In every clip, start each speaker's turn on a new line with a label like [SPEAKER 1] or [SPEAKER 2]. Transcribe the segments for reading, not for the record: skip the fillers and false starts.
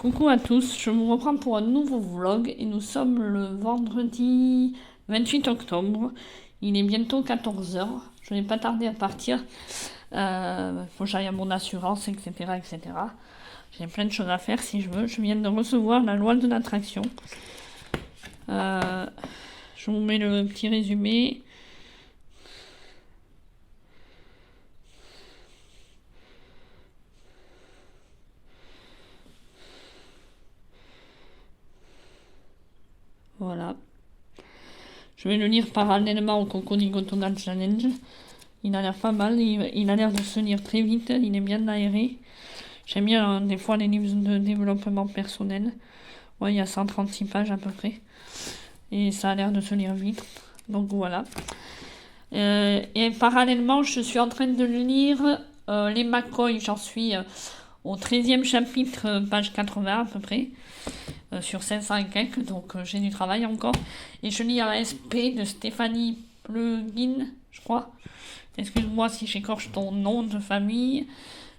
[SPEAKER 1] Coucou à tous, je vous reprends pour un nouveau vlog et nous sommes le vendredi 28 octobre. Il est bientôt 14 h. Je n'ai pas tardé à partir. Faut que j'aille à mon assurance, etc., etc. J'ai plein de choses à faire si je veux. Je viens de recevoir la loi de l'attraction. Je vous mets le petit résumé. Voilà. Je vais le lire parallèlement au Cocorico Total Challenge. Il a l'air pas mal, il a l'air de se lire très vite, il est bien aéré. J'aime bien des fois les livres de développement personnel. Ouais, il y a 136 pages à peu près. Et ça a l'air de se lire vite. Donc voilà. Et parallèlement, je suis en train de lire Les McCoy. J'en suis au 13e chapitre, page 80 à peu près. Sur 500 et quelques, donc j'ai du travail encore. Et je lis ASP de Stéphanie Plugin, je crois. Excuse-moi si j'écorche ton nom de famille,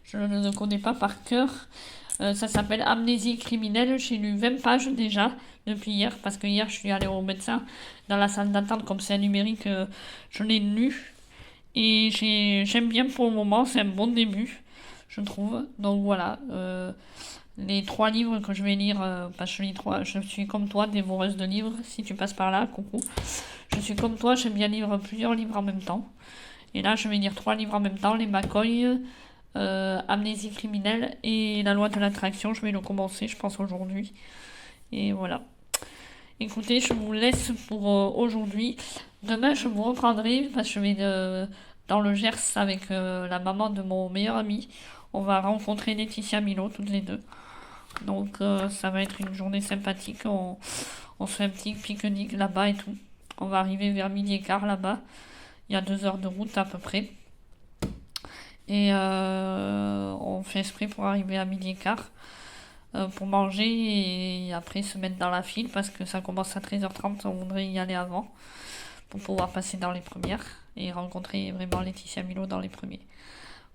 [SPEAKER 1] je ne le connais pas par cœur. Ça s'appelle Amnésie criminelle. J'ai lu 20 pages déjà depuis hier, parce que hier je suis allée au médecin dans la salle d'attente, comme c'est un numérique, je l'ai lu. Et j'aime bien pour le moment, c'est un bon début, je trouve. Donc voilà. Les 3 livres que je vais lire, parce que je suis comme toi, dévoreuse de livres, si tu passes par là, coucou. Je suis comme toi, j'aime bien lire plusieurs livres en même temps. Et là, je vais lire 3 livres en même temps, Les McCoy, Amnésie criminelle et La loi de l'attraction. Je vais le commencer, je pense, aujourd'hui. Et voilà. Écoutez, je vous laisse pour aujourd'hui. Demain, je vous reprendrai, parce que je vais dans le Gers avec la maman de mon meilleur ami. On va rencontrer Laetitia Milo, toutes les deux. Donc ça va être une journée sympathique. On se fait un petit pique-nique là-bas et tout. On va arriver vers 12h15 là-bas. Il y a 2 heures de route à peu près. Et on fait esprit pour arriver à 12h15 pour manger et après se mettre dans la file parce que ça commence à 13h30. On voudrait y aller avant pour pouvoir passer dans les premières et rencontrer vraiment Laetitia Milo dans les premiers.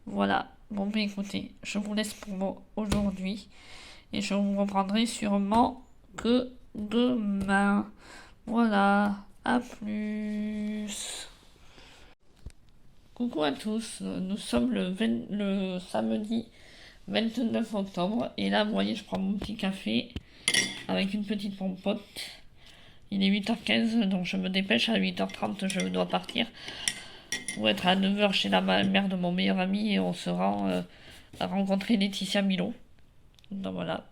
[SPEAKER 1] Voilà. Bon, ben écoutez, je vous laisse pour aujourd'hui. Et je vous reprendrai sûrement que demain. Voilà, à plus. Coucou à tous, nous sommes le samedi 29 octobre. Et là, vous voyez, je prends mon petit café avec une petite pompote. Il est 8h15, donc je me dépêche. À 8h30, je dois partir pour être à 9h chez la mère de mon meilleur ami. Et on se rend à rencontrer Laetitia Milo. Donc voilà,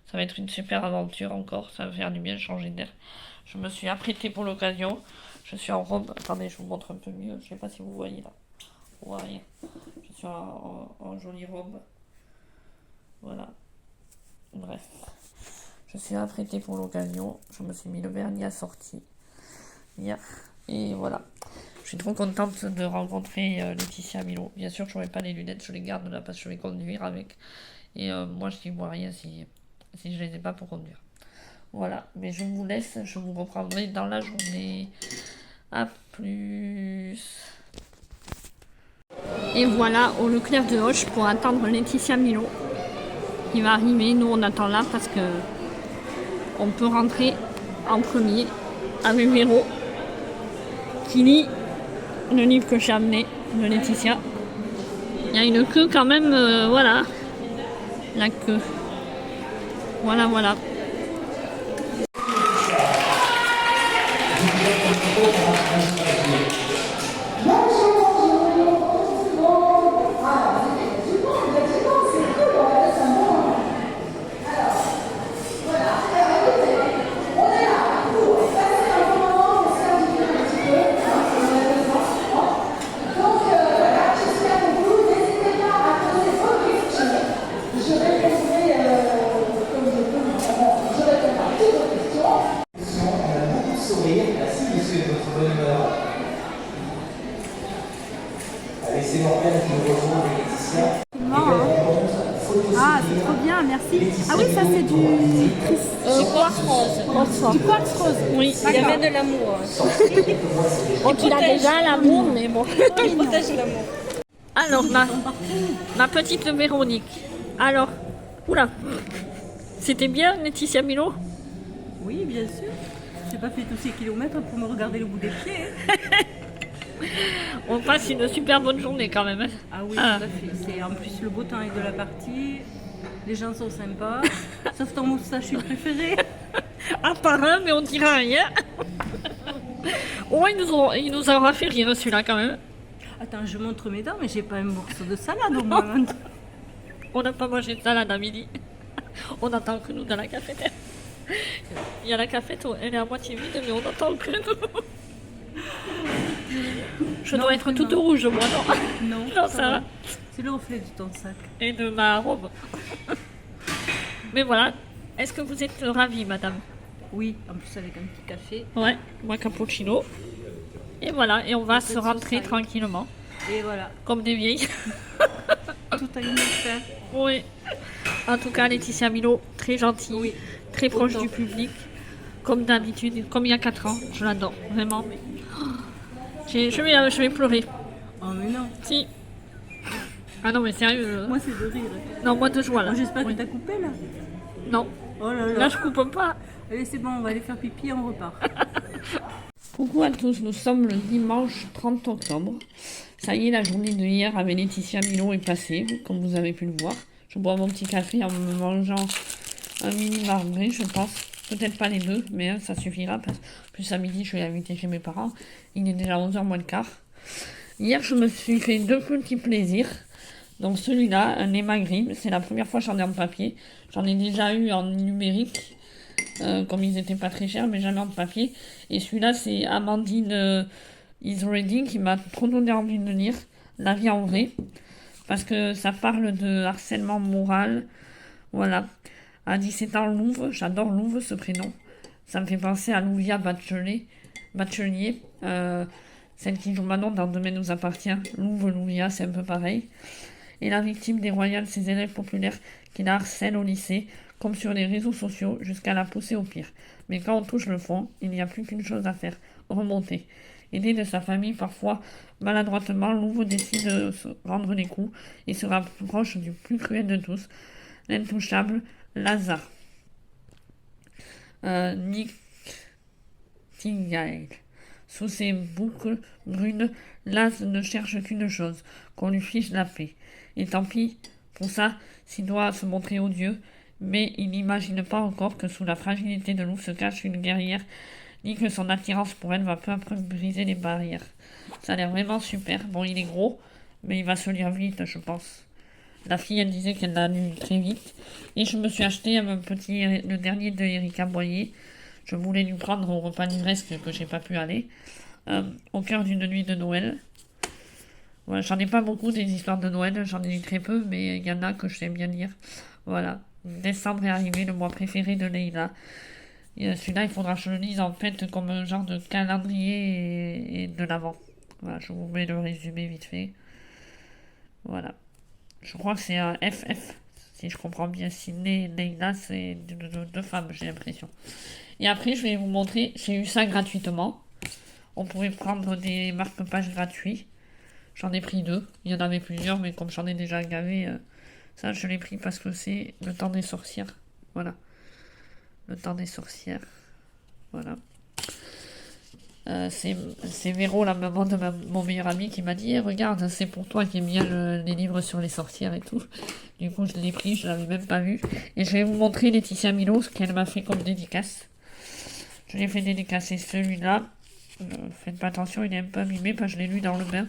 [SPEAKER 1] ça va être une super aventure encore, ça va faire du bien changer d'air. Je me suis apprêtée pour l'occasion, je suis en robe, attendez je vous montre un peu mieux, je sais pas si vous voyez là, on voit rien. Je suis en jolie robe, voilà, bref. Je suis apprêtée pour l'occasion, je me suis mis le vernis assorti hier, et voilà. Je suis trop contente de rencontrer Laetitia Milo. Bien sûr, je n'aurai pas les lunettes, je les garde là parce que je vais conduire avec. Et moi, je n'y vois rien si je ne les ai pas pour conduire. Voilà, mais je vous laisse, je vous reprendrai dans la journée. A plus. Et voilà, au Leclerc de Hoche pour attendre Laetitia Milo. Il va arriver, nous on attend là parce que on peut rentrer en premier avec Véro qui lit le livre que j'ai amené de Laetitia. Il y a une queue quand même, voilà. La queue. Voilà, voilà.
[SPEAKER 2] Ah, c'est trop bien, merci. Ah oui, ça c'est du
[SPEAKER 1] Quartz rose.
[SPEAKER 2] du quartz rose.
[SPEAKER 1] Oui, il y avait de l'amour. On a déjà l'amour, mais bon.
[SPEAKER 2] Il protège l'amour.
[SPEAKER 1] Alors, ma petite Véronique. Alors, oula. C'était bien, Laetitia Milo?
[SPEAKER 2] Oui, bien sûr. J'ai pas fait tous ces kilomètres pour me regarder le bout des pieds.
[SPEAKER 1] On passe une super bonne journée quand même. Hein.
[SPEAKER 2] Ah oui,
[SPEAKER 1] Ah.
[SPEAKER 2] tout à fait. C'est, en plus, le beau temps est de la partie. Les gens sont sympas. Sauf ton moustachu préféré.
[SPEAKER 1] À part un, mais on dira rien. Au moins, il nous aura fait rire celui-là quand même.
[SPEAKER 2] Attends, je montre mes dents, mais j'ai pas un morceau de salade au moins. maintenant.
[SPEAKER 1] On n'a pas mangé de salade à midi. On n'entend que nous dans la cafetière. Il y a la cafette, elle est à moitié vide, mais on n'entend que nous. Je
[SPEAKER 2] Non,
[SPEAKER 1] dois être
[SPEAKER 2] vraiment.
[SPEAKER 1] toute rouge, moi, non?
[SPEAKER 2] Non,
[SPEAKER 1] Non, ça va.
[SPEAKER 2] C'est le reflet de ton sac.
[SPEAKER 1] Et de ma robe. Mais voilà. Est-ce que vous êtes ravie, madame?
[SPEAKER 2] Oui, en plus avec un petit café.
[SPEAKER 1] Ouais, moi cappuccino. Et voilà, et on va se
[SPEAKER 2] Petite
[SPEAKER 1] rentrer
[SPEAKER 2] sauce
[SPEAKER 1] tranquillement,
[SPEAKER 2] Et voilà,
[SPEAKER 1] comme des vieilles.
[SPEAKER 2] tout a une fin.
[SPEAKER 1] Oui. En tout cas, Laetitia Milo, très gentille,
[SPEAKER 2] Oui.
[SPEAKER 1] très proche
[SPEAKER 2] Autant.
[SPEAKER 1] du public, comme d'habitude, comme il y a 4 ans. Je l'adore, vraiment. Je vais pleurer.
[SPEAKER 2] Oh mais non,
[SPEAKER 1] Si. Ah non, mais sérieux.
[SPEAKER 2] moi c'est de rire.
[SPEAKER 1] Non, moi de joie là.
[SPEAKER 2] Moi, j'espère
[SPEAKER 1] Oui.
[SPEAKER 2] que t'as coupé là.
[SPEAKER 1] Non,
[SPEAKER 2] Oh là là.
[SPEAKER 1] là je coupe pas.
[SPEAKER 2] Allez, c'est bon, on va aller faire pipi et on repart.
[SPEAKER 1] Coucou à tous, nous sommes le dimanche 30 octobre. Ça y est, la journée de hier avec Laetitia Milo est passée, comme vous avez pu le voir. Je bois mon petit café en me mangeant un mini marbré, je pense. Peut-être pas les deux, mais ça suffira. Parce que plus à midi, je suis invitée chez mes parents. Il est déjà 11h moins le quart. Hier, je me suis fait 2 petits plaisirs. Donc celui-là, un émagrim, c'est la première fois que j'en ai en papier. J'en ai déjà eu en numérique. Comme ils n'étaient pas très chers, mais jamais en papier. Et celui-là, c'est Amandine Is Ready qui m'a trop donné envie de le lire, La vie en vrai, parce que ça parle de harcèlement moral. Voilà. À 17 ans, Louvre, j'adore Louvre, ce prénom. Ça me fait penser à Louvia Bachelier, celle qui joue Manon dans Demain nous appartient. Louvre, Louvia, c'est un peu pareil. Et la victime des royales, ses élèves populaires qui la harcèlent au lycée, comme sur les réseaux sociaux, jusqu'à la pousser au pire. Mais quand on touche le fond, il n'y a plus qu'une chose à faire, remonter. Aidé de sa famille, parfois maladroitement, Louvre décide de se rendre les coups et se rapproche du plus cruel de tous, l'intouchable Lazare. Nick Tingail. Sous ses boucles brunes, Laz ne cherche qu'une chose, qu'on lui fiche la paix. Et tant pis pour ça, s'il doit se montrer odieux, mais il n'imagine pas encore que sous la fragilité de Lou se cache une guerrière, ni que son attirance pour elle va peu à peu briser les barrières. Ça a l'air vraiment super. Bon, il est gros, mais il va se lire vite, je pense. La fille, elle disait qu'elle l'a lu très vite. Et je me suis acheté le dernier de Erika Boyer. Je voulais lui prendre au repas livresque que j'ai pas pu aller. Au cœur d'une nuit de Noël. Voilà, j'en ai pas beaucoup des histoires de Noël, j'en ai lu très peu, mais il y en a que je sais bien lire. Voilà. Décembre est arrivé, le mois préféré de Leïla. Et celui-là, il faudra que je le lise en fait comme un genre de calendrier et de l'avant. Voilà, je vous mets le résumé vite fait. Voilà. Je crois que c'est un FF, si je comprends bien. Sydney et Leïla, c'est deux femmes, j'ai l'impression. Et après, je vais vous montrer, j'ai eu ça gratuitement. On pouvait prendre des marque-pages gratuits. J'en ai pris 2. Il y en avait plusieurs, mais comme j'en ai déjà gavé, ça je l'ai pris parce que c'est le temps des sorcières. Voilà. Le temps des sorcières. Voilà. C'est Véro, la maman de mon meilleur ami, qui m'a dit regarde, c'est pour toi qui aime bien les livres sur les sorcières et tout. Du coup, je l'ai pris, je l'avais même pas vu. Et je vais vous montrer Laetitia Milo, ce qu'elle m'a fait comme dédicace. Je l'ai fait dédicacer celui-là. Faites pas attention, il est un peu abîmé parce que je l'ai lu dans le bain.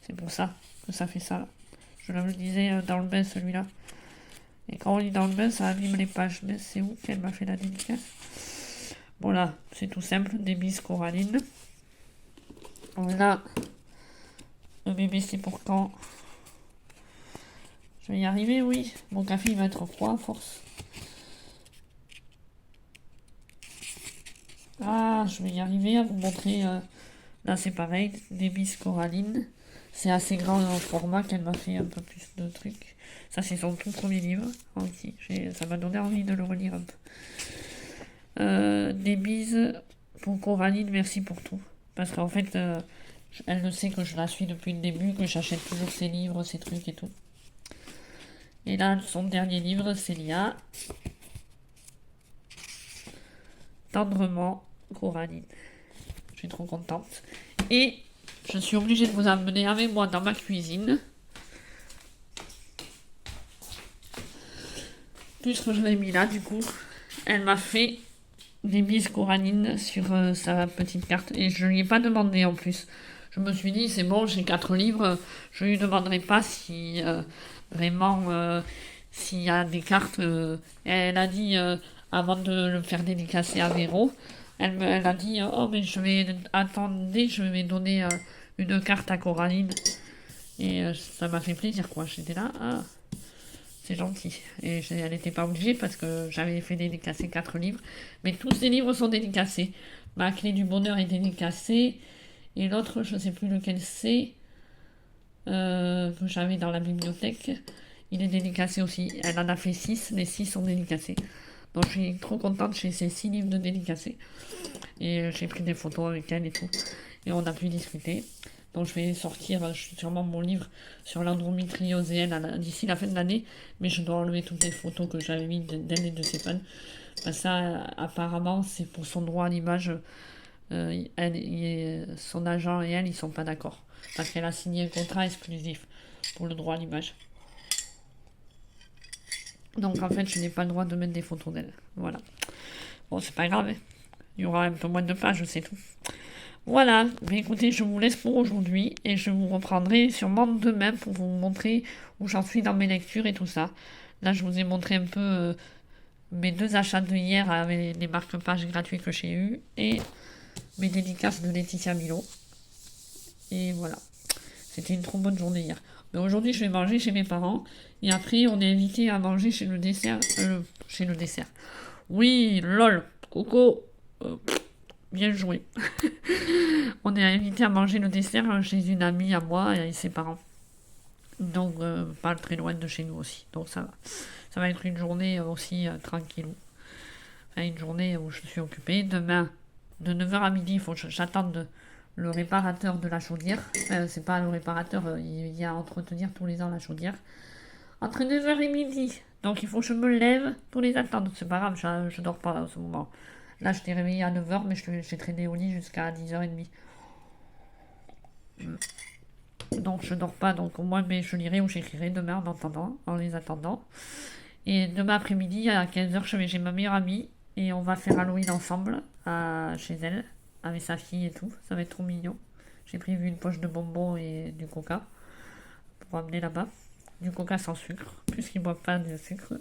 [SPEAKER 1] C'est pour ça que ça fait ça. Je le disais dans le bain, celui-là. Et quand on lit dans le bain, ça abîme les pages. Mais c'est où qu'elle m'a fait la dédicace? Voilà, c'est tout simple. Des bises Coraline. Voilà. Le bébé, c'est pour quand? Je vais y arriver, oui. Mon café, il va être froid à force. Ah, je vais y arriver à vous montrer. Là, c'est pareil. Des bises Coraline. C'est assez grand en format qu'elle m'a fait un peu plus de trucs. Ça, c'est son tout premier livre. Okay. Ça m'a donné envie de le relire un peu. Des bises pour Coraline, merci pour tout. Parce qu'en fait, elle le sait que je la suis depuis le début, que j'achète toujours ses livres, ses trucs et tout. Et là, son dernier livre, c'est Lia. tendrement Coraline. Je suis trop contente. Et je suis obligée de vous amener avec moi dans ma cuisine. Puisque je l'ai mis là, du coup, elle m'a fait des bises Coraline sur sa petite carte. Et je ne lui ai pas demandé en plus. Je me suis dit, c'est bon, j'ai 4 livres. Je ne lui demanderai pas si vraiment s'il y a des cartes. Elle a dit, avant de le faire dédicacer à Véro, elle a dit, oh mais je vais attendre, je vais donner une carte à Coraline. Et ça m'a fait plaisir, quoi. J'étais là, ah, c'est gentil. Et elle n'était pas obligée parce que j'avais fait dédicacer 4 livres. Mais tous ces livres sont dédicacés. Ma clé du bonheur est dédicacée. Et l'autre, je ne sais plus lequel c'est, que j'avais dans la bibliothèque. Il est dédicacé aussi. Elle en a fait 6. Les 6 sont dédicacés. Donc je suis trop contente chez ces 6 livres de dédicacés. Et j'ai pris des photos avec elle et tout. Et on a pu discuter. Donc je vais sortir sûrement mon livre sur l'endométriose et elle d'ici la fin de l'année. Mais je dois enlever toutes les photos que j'avais mises d'elle et de ses fans. Parce que ça, apparemment, c'est pour son droit à l'image. Son agent et elle, ils sont pas d'accord. Parce qu'elle a signé un contrat exclusif pour le droit à l'image. Donc en fait, je n'ai pas le droit de mettre des photos d'elle. Voilà. Bon, c'est pas grave. Hein. Il y aura un peu moins de pages, c'est tout. Voilà, mais écoutez, je vous laisse pour aujourd'hui et je vous reprendrai sûrement demain pour vous montrer où j'en suis dans mes lectures et tout ça. Là, je vous ai montré un peu mes 2 achats de hier avec les marque-pages gratuits que j'ai eu et mes dédicaces de Laetitia Milo. Et voilà, c'était une trop bonne journée hier. Mais aujourd'hui, je vais manger chez mes parents et après, on est invité à manger chez le dessert. Oui, lol, Coco. Bien joué. On est invité à manger le dessert chez une amie à moi et ses parents. Donc, pas très loin de chez nous aussi. Donc, ça va. Ça va être une journée aussi tranquille. Enfin, une journée où je suis occupée. Demain, de 9h à midi, il faut que j'attende le réparateur de la chaudière. C'est pas le réparateur, il y a à entretenir tous les ans la chaudière. Entre 9h et midi. Donc, il faut que je me lève pour les attendre. C'est pas grave, je dors pas à ce moment. Là, je t'ai réveillé à 9h, mais j'ai traîné au lit jusqu'à 10h30. Donc, je dors pas. Donc, au moins, mais je lirai ou j'écrirai demain en les attendant. Et demain après-midi, à 15h, je vais chez ma meilleure amie. Et on va faire Halloween ensemble, chez elle, avec sa fille et tout. Ça va être trop mignon. J'ai prévu une poche de bonbons et du coca pour amener là-bas. Du coca sans sucre, puisqu'ils ne boivent pas de sucre.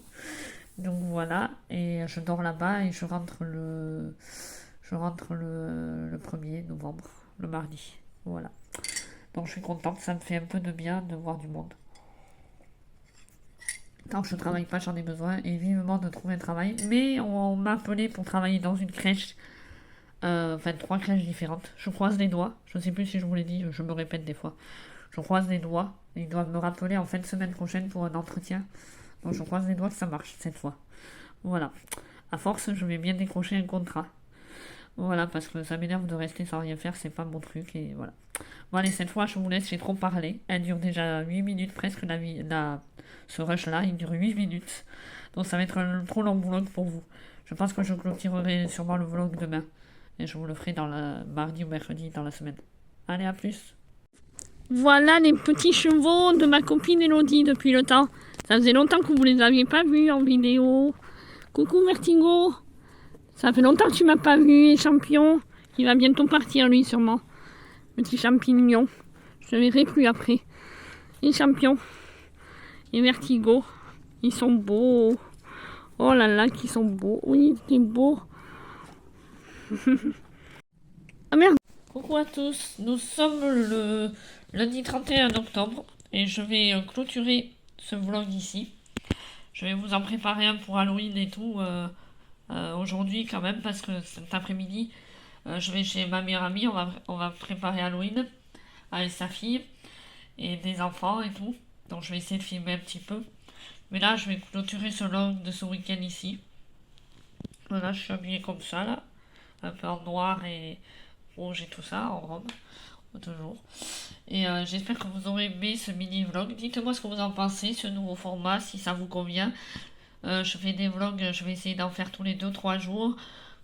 [SPEAKER 1] Donc voilà, et je dors là-bas et je rentre le 1er novembre, le mardi. Voilà. Donc je suis contente, ça me fait un peu de bien de voir du monde. Tant que je travaille pas, j'en ai besoin et vivement de trouver un travail. Mais on m'a appelé pour travailler dans une crèche, 3 crèches différentes. Je croise les doigts, je ne sais plus si je vous l'ai dit, je me répète des fois. Je croise les doigts, ils doivent me rappeler en fin de semaine prochaine pour un entretien. Donc je croise les doigts que ça marche cette fois. Voilà. À force, je vais bien décrocher un contrat. Voilà, parce que ça m'énerve de rester sans rien faire, c'est pas mon truc. Et voilà. Bon, allez, cette fois, je vous laisse, j'ai trop parlé. Elle dure déjà 8 minutes presque, ce rush-là, il dure 8 minutes. Donc ça va être un trop long vlog pour vous. Je pense que je clôturerai sûrement le vlog demain. Et je vous le ferai dans le mardi ou mercredi dans la semaine. Allez, à plus. Voilà les petits chevaux de ma copine Elodie depuis le temps. Ça faisait longtemps que vous ne les aviez pas vus en vidéo. Coucou Vertigo. Ça fait longtemps que tu m'as pas vu, et Champion. Il va bientôt partir lui sûrement. Petit champignon. Je ne le verrai plus après. Et Champion. Et Vertigo. Ils sont beaux. Oh là là, qu'ils sont beaux. Oui, c'est beau. Ah merde. Coucou à tous. Nous sommes le lundi 31 octobre. Et je vais clôturer ce vlog ici. Je vais vous en préparer un pour Halloween et tout aujourd'hui quand même parce que cet après-midi je vais chez ma meilleure amie, on va préparer Halloween avec sa fille et des enfants et tout. Donc je vais essayer de filmer un petit peu. Mais là je vais clôturer ce vlog de ce week-end ici. Voilà, je suis habillée comme ça là. Un peu en noir et rouge et tout ça, en robe. Toujours. Et j'espère que vous aurez aimé ce mini vlog. Dites-moi ce que vous en pensez, ce nouveau format, si ça vous convient. Je fais des vlogs, je vais essayer d'en faire tous les 2-3 jours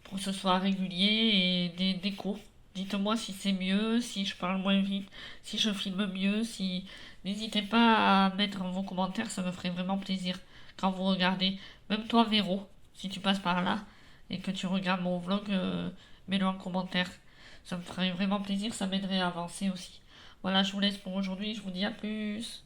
[SPEAKER 1] pour que ce soit régulier et des cours. Dites-moi si c'est mieux, si je parle moins vite, si je filme mieux, si... N'hésitez pas à mettre vos commentaires, ça me ferait vraiment plaisir quand vous regardez. Même toi, Véro, si tu passes par là et que tu regardes mon vlog, mets-le en commentaire. Ça me ferait vraiment plaisir, ça m'aiderait à avancer aussi. Voilà, je vous laisse pour aujourd'hui, je vous dis à plus.